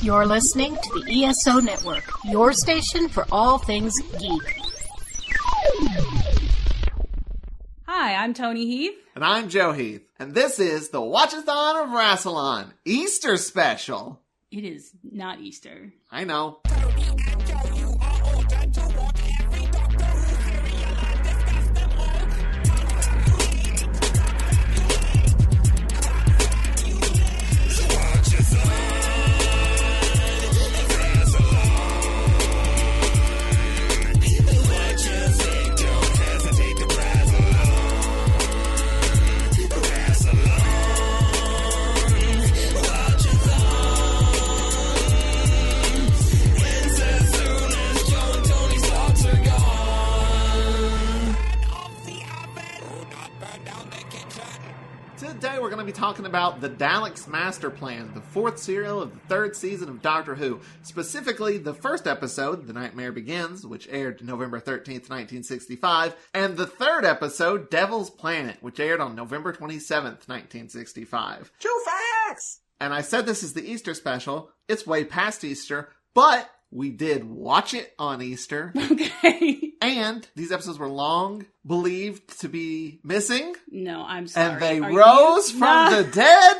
You're listening to the ESO Network, your station for all things geek. Hi, I'm Toni Heath. And I'm Joe Heath. And this is the Watch-A-Thon of Rassilon Easter Special. It is not Easter. I know. Today we're going to be talking about the Daleks Master Plan, the fourth serial of the third season of Doctor Who. Specifically, the first episode, The Nightmare Begins, which aired November 13th, 1965, and the third episode, Devil's Planet, which aired on November 27th, 1965. True facts! And I said this is the Easter special. It's way past Easter, but we did watch it on Easter. Okay. And these episodes were long believed to be missing. No, I'm sorry. And they rose from the dead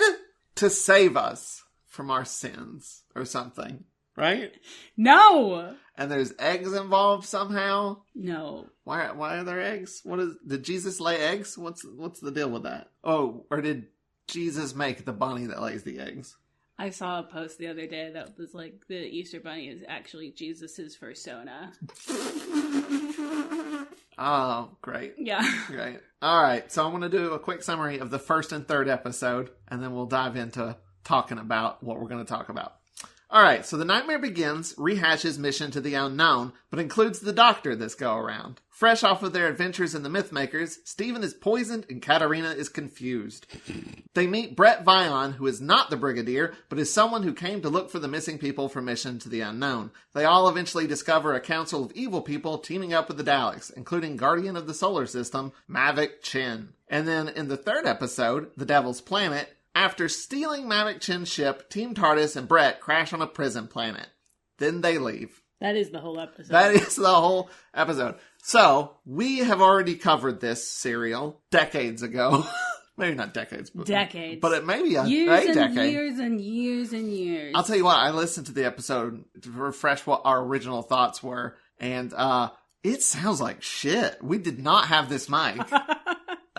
to save us from our sins or something. Right? No! And there's eggs involved somehow. No. Why are there eggs? Did Jesus lay eggs? What's the deal with that? Oh, or did Jesus make the bunny that lays the eggs? I saw a post the other day that was like, the Easter Bunny is actually Jesus's persona. Oh, great. Yeah. Great. All right, so I'm going to do a quick summary of the first and third episode, and then we'll dive into talking about what we're going to talk about. All right, so The Nightmare Begins rehashes Mission to the Unknown, but includes the Doctor this go-around. Fresh off of their adventures in the Mythmakers, Steven is poisoned and Katarina is confused. They meet Brett Vion, who is not the Brigadier, but is someone who came to look for the missing people from Mission to the Unknown. They all eventually discover a council of evil people teaming up with the Daleks, including Guardian of the Solar System, Mavic Chin. And then in the third episode, The Devil's Planet, after stealing Mavic Chin's ship, Team TARDIS and Brett crash on a prison planet. Then they leave. That is the whole episode. That is the whole episode. So, we have already covered this serial decades ago. Maybe not decades. But decades. But it may be a years decade. Years and years and years. I'll tell you what, I listened to the episode to refresh what our original thoughts were, and it sounds like shit. We did not have this mic.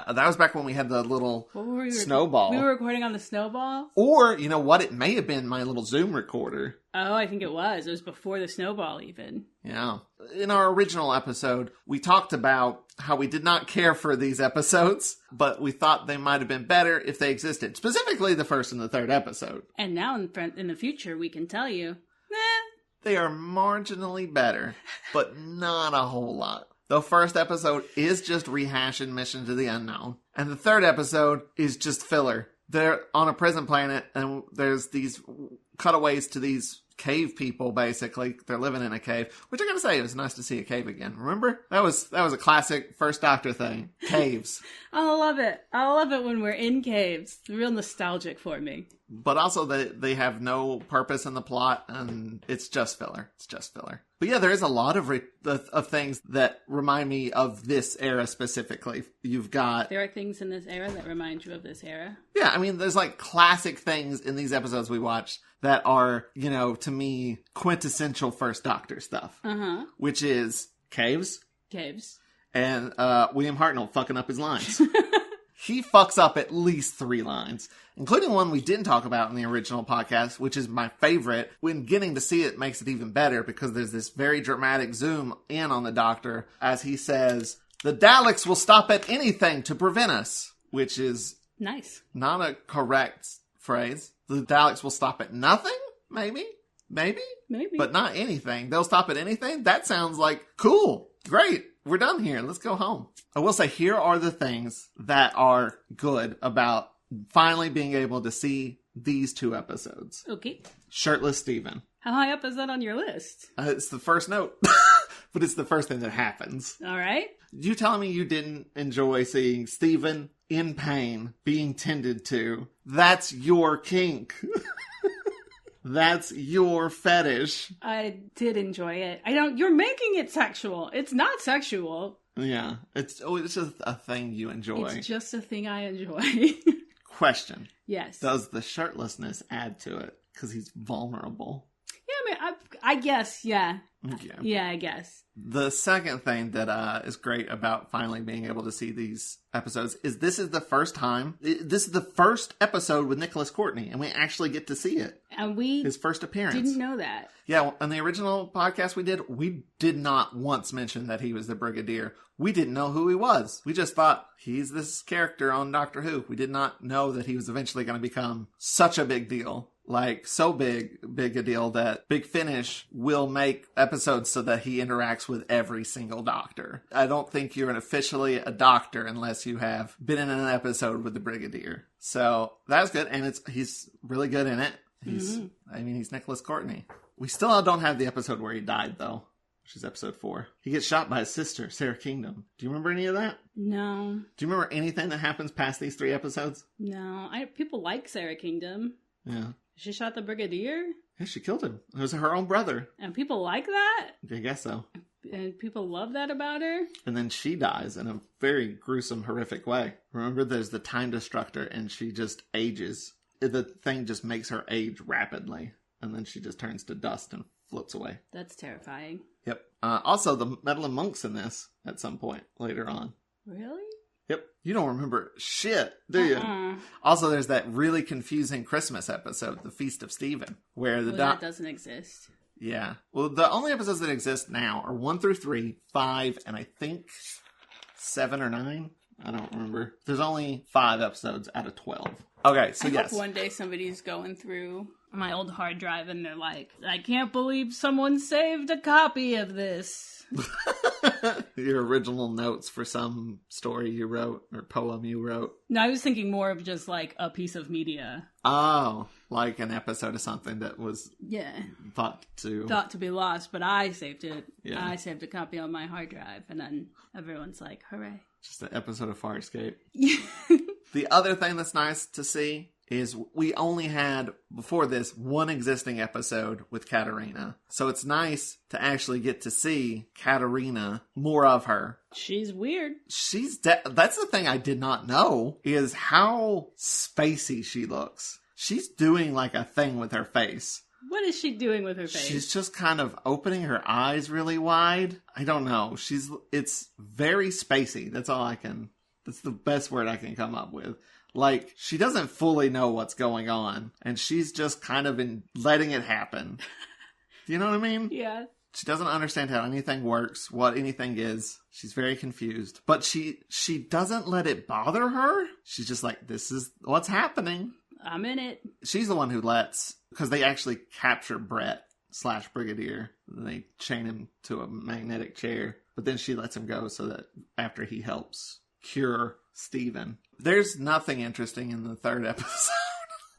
That was back when we had the little snowball. We were recording on the snowball? Or, you know what? It may have been my little Zoom recorder. Oh, I think it was. It was before the snowball even. Yeah. In our original episode, we talked about how we did not care for these episodes, but we thought they might have been better if they existed. Specifically, the first and the third episode. And now in the future, we can tell you, they are marginally better, but not a whole lot. The first episode is just rehashing Mission to the Unknown. And the third episode is just filler. They're on a prison planet, and there's these cutaways to these cave people, basically. They're living in a cave. Which I gotta say, it was nice to see a cave again. Remember? That was a classic First Doctor thing. Caves. I love it. I love it when we're in caves. It's real nostalgic for me. But also, they have no purpose in the plot, and it's just filler. It's just filler. But yeah, there is a lot of things that remind me of this era specifically. You've got... There are things in this era that remind you of this era? Yeah, I mean, there's like classic things in these episodes we watched that are, you know, to me, quintessential First Doctor stuff. Uh-huh. Which is caves. Caves. And William Hartnell fucking up his lines. He fucks up at least 3 lines, including one we didn't talk about in the original podcast, which is my favorite. When getting to see it makes it even better because there's this very dramatic zoom in on the Doctor as he says, "The Daleks will stop at anything to prevent us," which is nice. Not a correct phrase. The Daleks will stop at nothing? Maybe. But not anything. They'll stop at anything? That sounds like cool. Great. We're done here. Let's go home. I will say, here are the things that are good about finally being able to see these 2 episodes. Okay. Shirtless Steven. How high up is that on your list? It's the first note. But it's the first thing that happens. All right. You telling me you didn't enjoy seeing Steven in pain being tended to? That's your kink. That's your fetish. I did enjoy it. You're making it sexual. It's not sexual. Yeah. It's just a thing you enjoy. It's just a thing I enjoy. Question. Yes. Does the shirtlessness add to it? Because he's vulnerable. Yeah, I mean, I guess, yeah. Yeah. Yeah, I guess. The second thing that is great about finally being able to see these episodes is this is the first episode with Nicholas Courtney, and we actually get to see it. And his first appearance. Didn't know that. Yeah, on the original podcast we did not once mention that he was the Brigadier. We didn't know who he was. We just thought he's this character on Doctor Who. We did not know that he was eventually going to become such a big deal. Like, so big a deal that Big Finish will make episodes so that he interacts with every single doctor. I don't think you're officially a doctor unless you have been in an episode with the Brigadier. So, that's good, and he's really good in it. He's Nicholas Courtney. We still don't have the episode where he died, though, which is episode 4. He gets shot by his sister, Sarah Kingdom. Do you remember any of that? No. Do you remember anything that happens past these 3 episodes? No. People like Sarah Kingdom. Yeah. She shot the Brigadier? Yeah, she killed him. It was her own brother. And people like that? I guess so. And people love that about her? And then she dies in a very gruesome, horrific way. Remember, there's the time destructor, and she just ages. The thing just makes her age rapidly. And then she just turns to dust and floats away. That's terrifying. Yep. Also, the Meddling Monk's in this at some point later on. Really? Yep. You don't remember shit, do you? Also, there's that really confusing Christmas episode, The Feast of Steven, where that doesn't exist. Yeah. Well, the only episodes that exist now are 1 through 3, 5, and I think 7 or 9. I don't remember. There's only 5 episodes out of 12. Okay, so I yes. hope one day somebody's going through my old hard drive and they're like, I can't believe someone saved a copy of this. Your original notes for some story you wrote or poem you wrote. No, I was thinking more of just like a piece of media. Oh, like an episode of something that was thought to be lost, but I saved it. Yeah. I saved a copy on my hard drive, and then everyone's like, hooray. Just an episode of Far Escape. The other thing that's nice to see is we only had, before this, 1 existing episode with Katarina. So it's nice to actually get to see Katarina, more of her. She's weird. That's the thing I did not know, is how spacey she looks. She's doing like a thing with her face. What is she doing with her face? She's just kind of opening her eyes really wide. I don't know. It's very spacey. That's the best word I can come up with. Like, she doesn't fully know what's going on, and she's just kind of letting it happen. Do you know what I mean? Yeah. She doesn't understand how anything works, what anything is. She's very confused. But she doesn't let it bother her. She's just like, this is what's happening. I'm in it. She's the one who because they actually capture Brett / Brigadier. They chain him to a magnetic chair. But then she lets him go so that after he helps cure Steven. There's nothing interesting in the 3rd episode.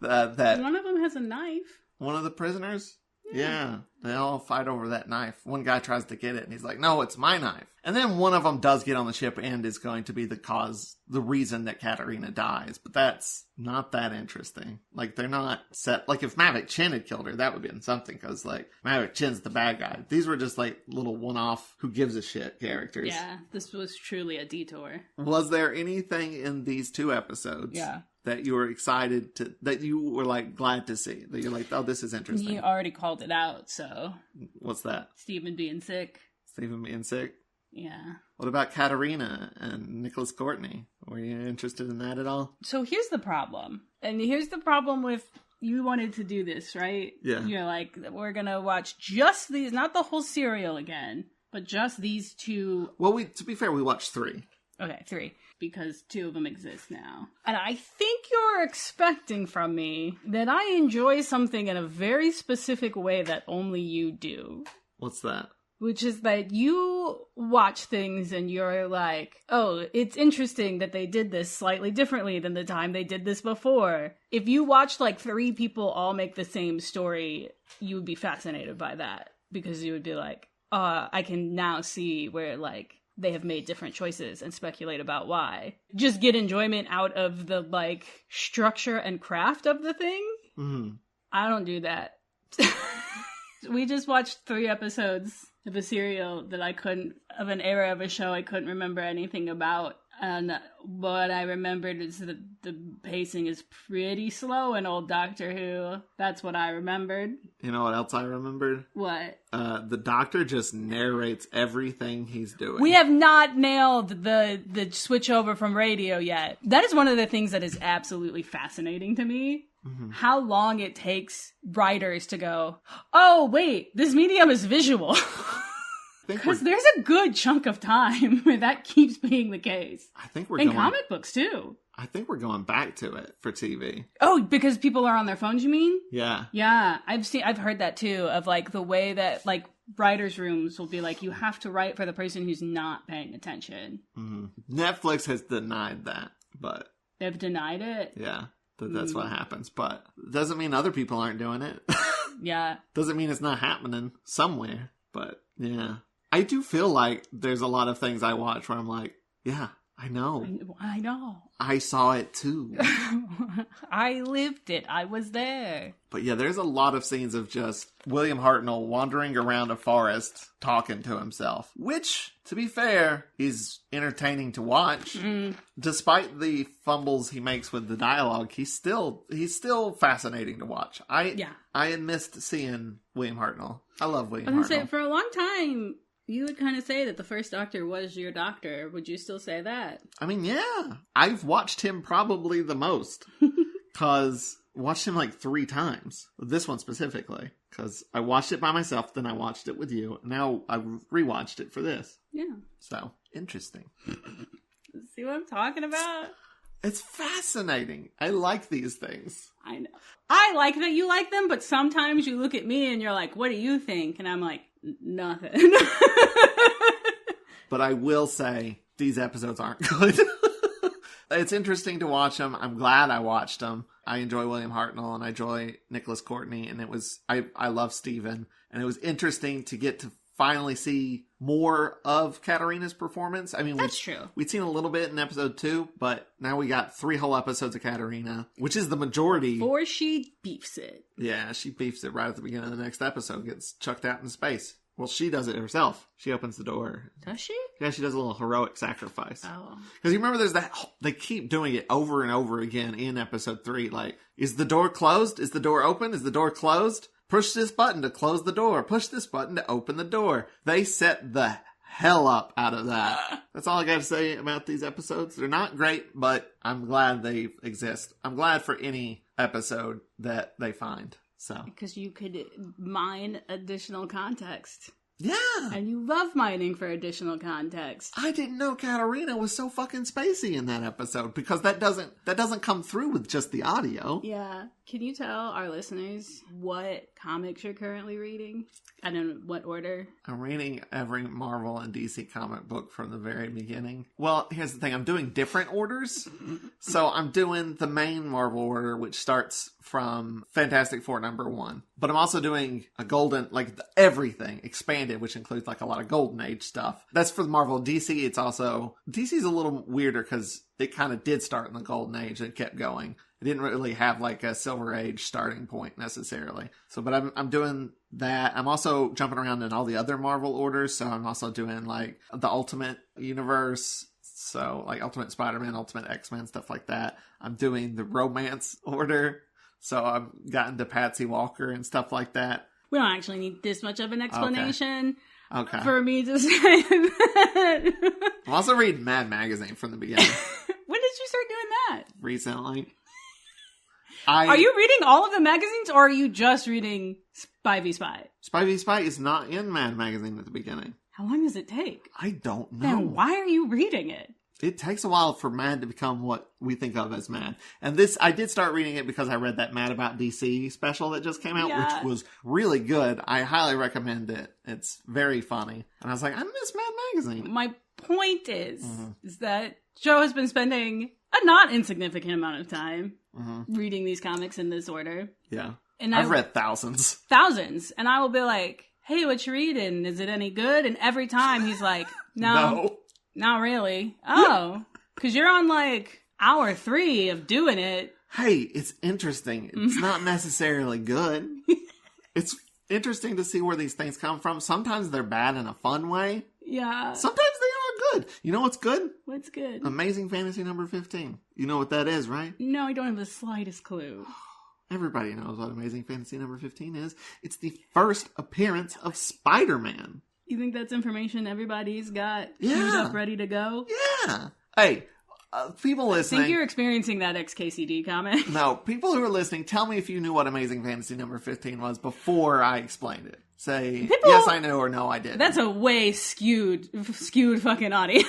that one of them has a knife. One of the prisoners? Yeah. They all fight over that knife. One guy tries to get it, and he's like, no, it's my knife. And then one of them does get on the ship and is going to be the reason that Katarina dies. But that's not that interesting. Like, they're not set. Like, if Mavic Chen had killed her, that would have been something, because, like, Mavic Chen's the bad guy. These were just, like, little one-off, who gives a shit characters. Yeah, this was truly a detour. Was there anything in these 2 episodes? Yeah. That you were excited that you were, like, glad to see? That you're like, oh, this is interesting. You already called it out, so. What's that? Steven being sick. Steven being sick? Yeah. What about Katarina and Nicholas Courtney? Were you interested in that at all? So here's the problem. And here's the problem with, you wanted to do this, right? Yeah. You're like, we're gonna watch just these, not the whole serial again, but just these 2. Well, to be fair, we watched 3. Okay, 3. Because 2 of them exist now. And I think you're expecting from me that I enjoy something in a very specific way that only you do. What's that? Which is that you watch things and you're like, oh, it's interesting that they did this slightly differently than the time they did this before. If you watched like 3 people all make the same story, you would be fascinated by that. Because you would be like, I can now see where like they have made different choices and speculate about why. Just get enjoyment out of the like structure and craft of the thing. Mm-hmm. I don't do that. We just watched 3 episodes of a serial that of an era of a show I couldn't remember anything about. And what I remembered is that the pacing is pretty slow in old Doctor Who. That's what I remembered. You know what else I remembered? What? The Doctor just narrates everything he's doing. We have not nailed the switch over from radio yet. That is one of the things that is absolutely fascinating to me. Mm-hmm. How long it takes writers to go, oh, wait, this medium is visual. Because there's a good chunk of time where that keeps being the case. I think we're in comic books too. I think we're going back to it for TV. Oh, because people are on their phones, you mean? Yeah. Yeah, I've heard that too, of like the way that like writers' rooms will be like, you have to write for the person who's not paying attention. Mm-hmm. Netflix has denied that, but they've denied it. Yeah, that's what happens. But it doesn't mean other people aren't doing it. Yeah. Doesn't mean it's not happening somewhere. But yeah. I do feel like there's a lot of things I watch where I'm like, yeah, I know. I know. I saw it too. I lived it. I was there. But yeah, there's a lot of scenes of just William Hartnell wandering around a forest talking to himself, which, to be fair, is entertaining to watch. Mm. Despite the fumbles he makes with the dialogue, he's still fascinating to watch. I missed seeing William Hartnell. I love William Hartnell. Say, for a long time, you would kind of say that the first Doctor was your Doctor. Would you still say that? I mean, yeah. I've watched him probably the most. Because watched him like 3 times. This one specifically. Because I watched it by myself, then I watched it with you. Now I rewatched it for this. Yeah. So, interesting. See what I'm talking about? It's fascinating. I like these things. I know. I like that you like them, but sometimes you look at me and you're like, what do you think? And I'm like, nothing. But I will say, these episodes aren't good. It's interesting to watch them. I'm glad I watched them. I enjoy William Hartnell and I enjoy Nicholas Courtney. And I love Steven. And it was interesting to get to finally see more of Katarina's performance. I mean, that's true. We'd seen a little bit in episode 2, but now we got 3 whole episodes of Katarina, which is the majority. Before she beefs it. Yeah, she beefs it right at the beginning of the next episode, gets chucked out in space. Well, she does it herself. She opens the door. Does she? Yeah, she does a little heroic sacrifice. Oh. Because you remember there's that, they keep doing it over and over again in episode 3. Like, is the door closed? Is the door open? Is the door closed? Push this button to close the door. Push this button to open the door. They set the hell up out of that. That's all I got to say about these episodes. They're not great, but I'm glad they exist. I'm glad for any episode that they find. So, because you could mine additional context. Yeah. And you love mining for additional context. I didn't know Katarina was so fucking spacey in that episode, because that doesn't come through with just the audio. Yeah. Can you tell our listeners what comics you're currently reading? I don't know what order. I'm reading every Marvel and DC comic book from the very beginning. Well, here's the thing. I'm doing different orders. So I'm doing the main Marvel order, which starts from Fantastic Four #1. But I'm also doing a golden, like everything expanded, which includes like a lot of Golden Age stuff. That's for the Marvel. DC, it's also, DC's a little weirder because it kind of did start in the Golden Age and kept going. It didn't really have like a Silver Age starting point necessarily. So, but I'm doing that. I'm also jumping around in all the other Marvel orders. So I'm also doing like the Ultimate Universe. So like Ultimate Spider-Man, Ultimate X-Men, stuff like that. I'm doing the Romance order. So I've gotten to Patsy Walker and stuff like that. We don't actually need this much of an explanation. Okay. For me to say that. I'm also reading Mad Magazine from the beginning. When did you start doing that? Recently. Are you reading all of the magazines, or are you just reading Spy v Spy? Spy v Spy is not in Mad Magazine at the beginning. How long does it take? I don't know. Then why are you reading it? It takes a while for Mad to become what we think of as Mad. And this, I did start reading it because I read that Mad About DC special that just came out, which was really good. I highly recommend it. It's very funny. And I was like, I miss Mad Magazine. My point is that Joe has been spending a not insignificant amount of time reading these comics in this order. Yeah. And I've read thousands. Thousands. And I will be like, hey, what you reading? Is it any good? And every time he's like, no. Not really. Oh, because you're on like hour 3 of doing it. Hey, it's interesting. It's not necessarily good. It's interesting to see where these things come from. Sometimes they're bad in a fun way. Yeah. Sometimes they are good. You know what's good? What's good? Amazing Fantasy number 15. You know what that is, right? No, I don't have the slightest clue. Everybody knows what Amazing Fantasy number 15 is. It's the first appearance of Spider-Man. You think that's information everybody's got Yeah. queued up, ready to go? Yeah. Hey, people I listening. think you're experiencing that XKCD comment. No, people who are listening, tell me if you knew what Amazing Fantasy number 15 was before I explained it. Say, yes, I know, or no, I didn't. That's a way skewed fucking audience.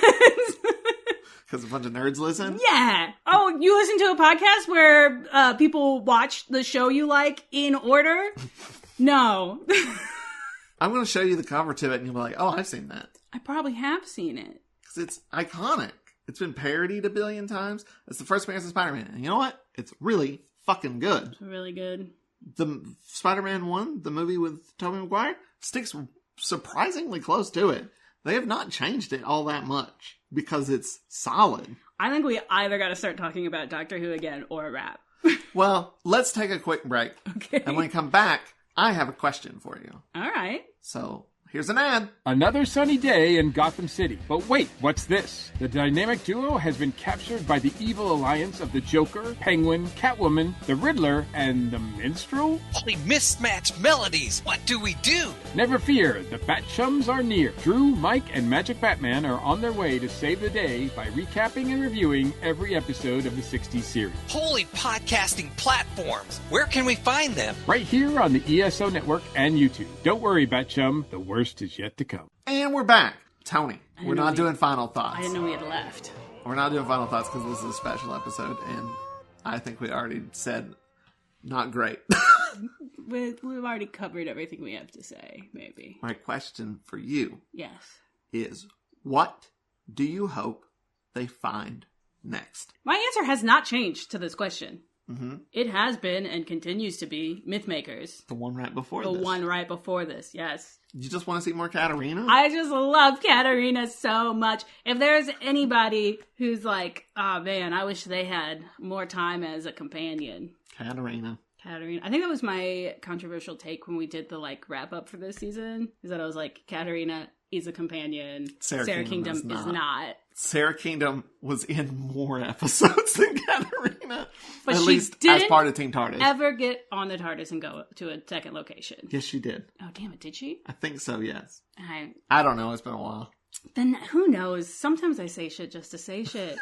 Because a bunch of nerds listen? Yeah. Oh, you listen to a podcast where people watch the show you like in order? No. I'm going to show you the cover to it, and you'll be like, oh, I've seen that. I probably have seen it. Because it's iconic. It's been parodied a billion times. It's the first appearance of Spider-Man. And you know what? It's really fucking good. It's really good. The Spider-Man 1, the movie with Tobey Maguire, sticks surprisingly close to it. They have not changed it all that much because it's solid. I think we either got to start talking about Doctor Who again or rap. Well, let's take a quick break. Okay. And when we come back, I have a question for you. All right. So, here's an ad. Another sunny day in Gotham City. But wait, what's this? The dynamic duo has been captured by the evil alliance of the Joker, Penguin, Catwoman, the Riddler, and the Minstrel? Holy mismatched melodies! What do we do? Never fear, the Bat Chums are near. Drew, Mike, and Magic Batman are on their way to save the day by recapping and reviewing every episode of the 60s series. Holy podcasting platforms! Where can we find them? Right here on the ESO Network and YouTube. Don't worry, Bat Chum, the worst is yet to come. And we're back. Tony, we're not doing final thoughts. I didn't know we had left. We're not doing final thoughts because this is a special episode, and I think we already said not great. We've already covered everything we have to say, maybe. My question for you Yes. is, what do you hope they find next? My answer has not changed to this question. Mm-hmm. It has been and continues to be Mythmakers. The one right before The this. one right before this, yes. You just want to see more Katarina? I just love Katarina so much. If there's anybody who's like, oh man, I wish they had more time as a companion. Katarina. I think that was my controversial take when we did the like wrap up for this season. Is that I was like, Katarina is a companion. Sarah Kingdom is not. Sarah Kingdom was in more episodes than Katarina. But At she least didn't as part of Team TARDIS. Ever get on the TARDIS and go to a second location? Yes, she did. Oh damn it! Did she? I think so, yes. I I don't know. It's been a while. Then who knows? Sometimes I say shit just to say shit.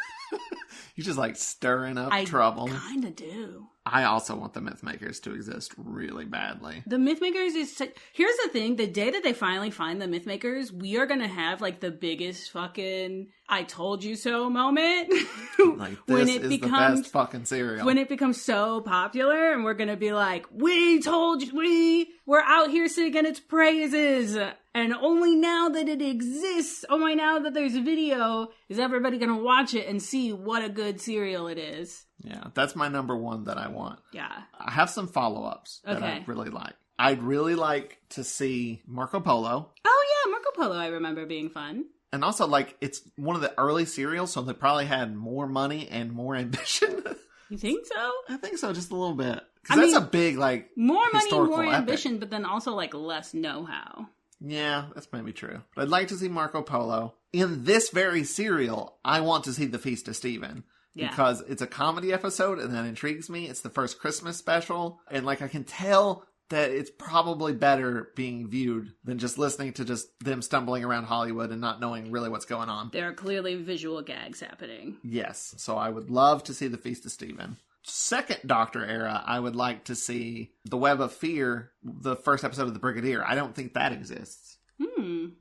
You just like stirring up I trouble. kind of do. I also want the Mythmakers to exist really badly. The Mythmakers is... Here's the thing. The day that they finally find the Mythmakers, we are going to have, like, the biggest fucking I told you so moment. Like, this is the best fucking cereal. When it becomes so popular, and we're going to be like, we told you, we're out here singing its praises. And only now that it exists, only now that there's a video, is everybody going to watch it and see what a good cereal it is. Yeah, that's my number one that I want. Yeah. I have some follow-ups that I really like. I'd really like to see Marco Polo. Oh, yeah, Marco Polo I remember being fun. And also, like, it's one of the early serials, so they probably had more money and more ambition. You think so? I think so, just a little bit. Because that's a big, like, more money, historical more epic. ambition, but then also, like, less know-how. Yeah, that's maybe true. But I'd like to see Marco Polo. In this very serial, I want to see The Feast of Steven. Yeah. Because it's a comedy episode, and that intrigues me. It's the first Christmas special. And, like, I can tell that it's probably better being viewed than just listening to just them stumbling around Hollywood and not knowing really what's going on. There are clearly visual gags happening. Yes. So I would love to see The Feast of Steven. Second Doctor era, I would like to see The Web of Fear, the first episode of The Brigadier. I don't think that exists.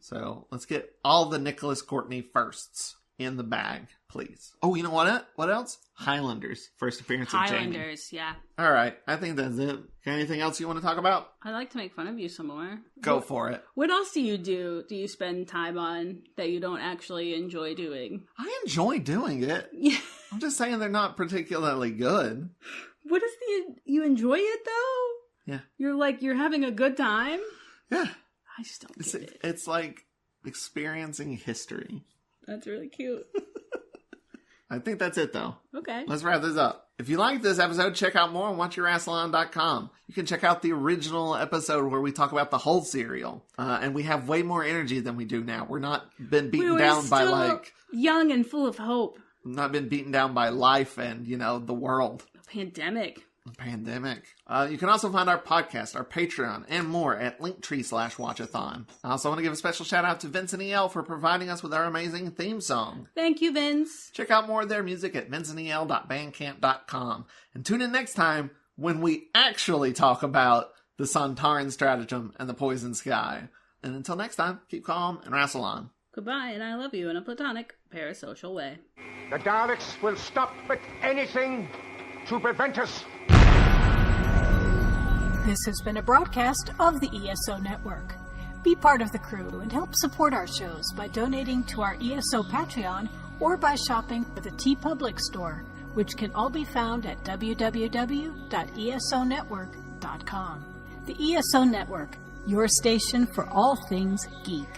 So let's get all the Nicholas Courtney firsts in the bag, please. Oh, you know what? What else? Highlanders, first appearance of Jamie. Highlanders, yeah. All right, I think that's it. Got anything else you want to talk about? I'd like to make fun of you some more. Go for it. What else do you do? Do you spend time on that you don't actually enjoy doing? I enjoy doing it. Yeah. I'm just saying they're not particularly good. What is you enjoy it though? Yeah. You're having a good time? Yeah. I just don't get it. It's like experiencing history. That's really cute. I think that's it, though. Okay. Let's wrap this up. If you like this episode, check out more on WatchARassilon.com. You can check out the original episode where we talk about the whole serial. And we have way more energy than we do now. We're not been beaten down by, like... young and full of hope. Not been beaten down by life and, the world. Pandemic. You can also find our podcast, our Patreon, and more at linktree/Watch-A-Thon. I also want to give a special shout out to Vince and EL for providing us with our amazing theme song. Thank you, Vince. Check out more of their music at vinceandel.bandcamp.com. And tune in next time when we actually talk about the Sontaran stratagem and the poison sky. And until next time, keep calm and wrestle on. Goodbye, and I love you in a platonic, parasocial way. The Daleks will stop at anything to prevent us. This has been a broadcast of the ESO Network. Be part of the crew and help support our shows by donating to our ESO Patreon or by shopping for the TeePublic store, which can all be found at www.esonetwork.com. The ESO Network, your station for all things geek.